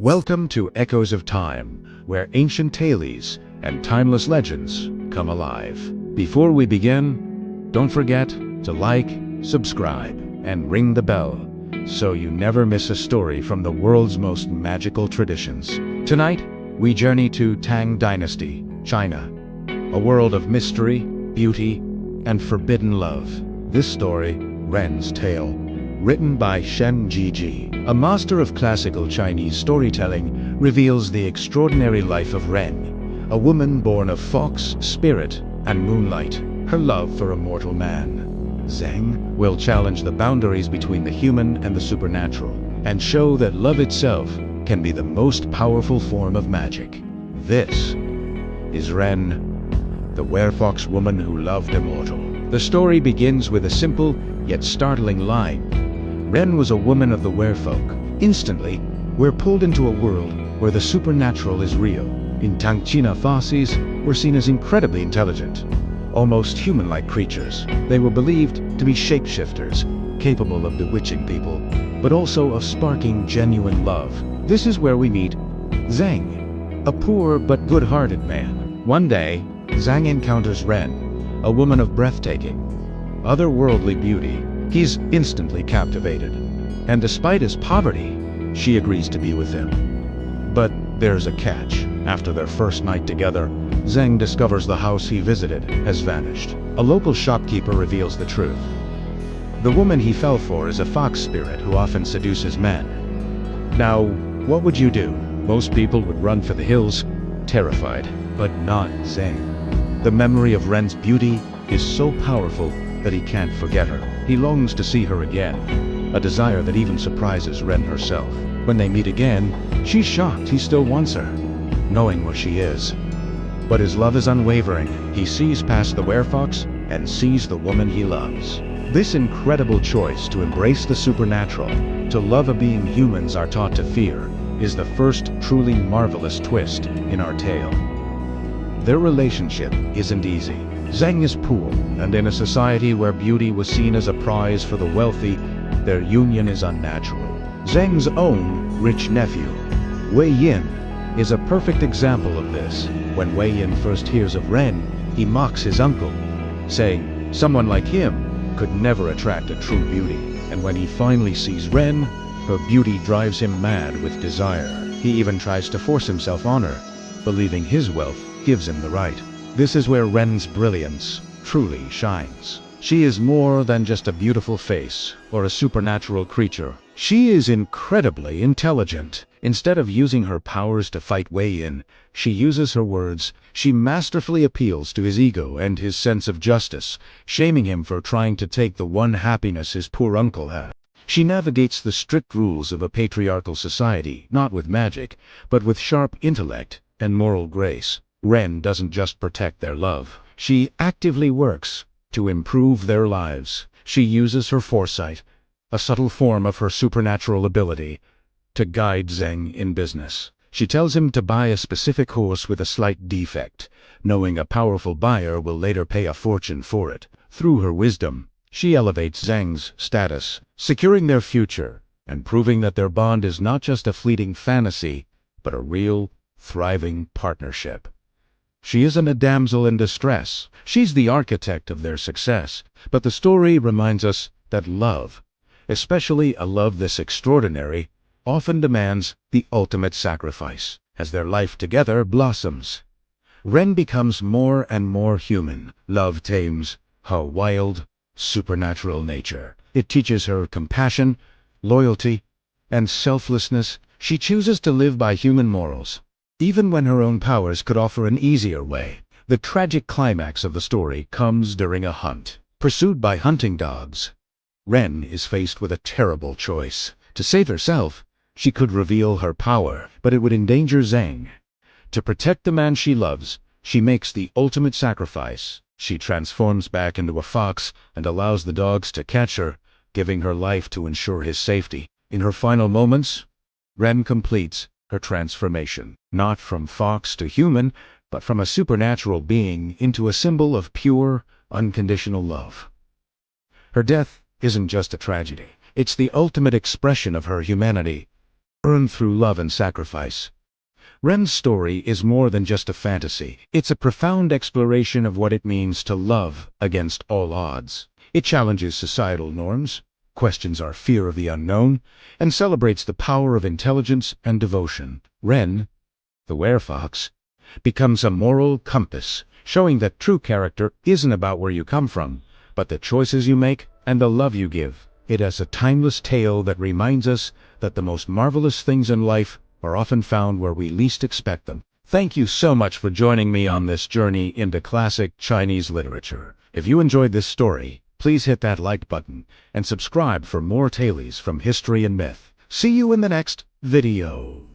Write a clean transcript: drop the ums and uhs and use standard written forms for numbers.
Welcome to Echoes of Time, where ancient tales and timeless legends come alive. Before we begin, don't forget to like, subscribe, and ring the bell so you never miss a story from the world's most magical traditions. Tonight, we journey to Tang Dynasty, China, a world of mystery, beauty, and forbidden love. This story, Ren's Tale, written by Shen, a master of classical Chinese storytelling, reveals the extraordinary life of Ren, a woman born of fox, spirit, and moonlight. Her love for a mortal man, Zheng, will challenge the boundaries between the human and the supernatural, and show that love itself can be the most powerful form of magic. This is Ren, the Werefox woman who loved a mortal. The story begins with a simple yet startling line. Ren was a woman of the Werefolk. Instantly, we're pulled into a world where the supernatural is real. In Tang Dynasty, were seen as incredibly intelligent, almost human-like creatures. They were believed to be shapeshifters, capable of bewitching people, but also of sparking genuine love. This is where we meet Zheng, a poor but good-hearted man. One day, Zheng encounters Ren, a woman of breathtaking, otherworldly beauty. He's instantly captivated, and despite his poverty, she agrees to be with him. But there's a catch. After their first night together, Zheng discovers the house he visited has vanished. A local shopkeeper reveals the truth. The woman he fell for is a fox spirit who often seduces men. Now, what would you do? Most people would run for the hills, terrified, but not Zheng. The memory of Ren's beauty is so powerful that he can't forget her. He longs to see her again, a desire that even surprises Ren herself. When they meet again, she's shocked he still wants her, knowing what she is. But his love is unwavering. He sees past the Werefox and sees the woman he loves. This incredible choice to embrace the supernatural, to love a being humans are taught to fear, is the first truly marvelous twist in our tale. Their relationship isn't easy. Zheng is poor, and in a society where beauty was seen as a prize for the wealthy, their union is unnatural. Zheng's own rich nephew, Wei Yin, is a perfect example of this. When Wei Yin first hears of Ren, he mocks his uncle, saying someone like him could never attract a true beauty. And when he finally sees Ren, her beauty drives him mad with desire. He even tries to force himself on her, believing his wealth gives him the right. This is where Ren's brilliance truly shines. She is more than just a beautiful face or a supernatural creature. She is incredibly intelligent. Instead of using her powers to fight Wei Yin, she uses her words. She masterfully appeals to his ego and his sense of justice, shaming him for trying to take the one happiness his poor uncle had. She navigates the strict rules of a patriarchal society, not with magic, but with sharp intellect and moral grace. Ren doesn't just protect their love. She actively works to improve their lives. She uses her foresight, a subtle form of her supernatural ability, to guide Zheng in business. She tells him to buy a specific horse with a slight defect, knowing a powerful buyer will later pay a fortune for it. Through her wisdom, she elevates Zheng's status, securing their future and proving that their bond is not just a fleeting fantasy, but a real, thriving partnership. She isn't a damsel in distress. She's the architect of their success. But the story reminds us that love, especially a love this extraordinary, often demands the ultimate sacrifice. As their life together blossoms, Ren becomes more and more human. Love tames her wild, supernatural nature. It teaches her compassion, loyalty, and selflessness. She chooses to live by human morals, even when her own powers could offer an easier way. The tragic climax of the story comes during a hunt. Pursued by hunting dogs, Ren is faced with a terrible choice. To save herself, she could reveal her power, but it would endanger Zheng. To protect the man she loves, she makes the ultimate sacrifice. She transforms back into a fox and allows the dogs to catch her, giving her life to ensure his safety. In her final moments, Ren completes her transformation, not from fox to human, but from a supernatural being into a symbol of pure, unconditional love. Her death isn't just a tragedy. It's the ultimate expression of her humanity, earned through love and sacrifice. Ren's story is more than just a fantasy. It's a profound exploration of what it means to love against all odds. It challenges societal norms, questions our fear of the unknown, and celebrates the power of intelligence and devotion. Ren, the Werefox, becomes a moral compass, showing that true character isn't about where you come from, but the choices you make and the love you give. It is a timeless tale that reminds us that the most marvelous things in life are often found where we least expect them. Thank you so much for joining me on this journey into classic Chinese literature. If you enjoyed this story, please hit that like button and subscribe for more tales from history and myth. See you in the next video.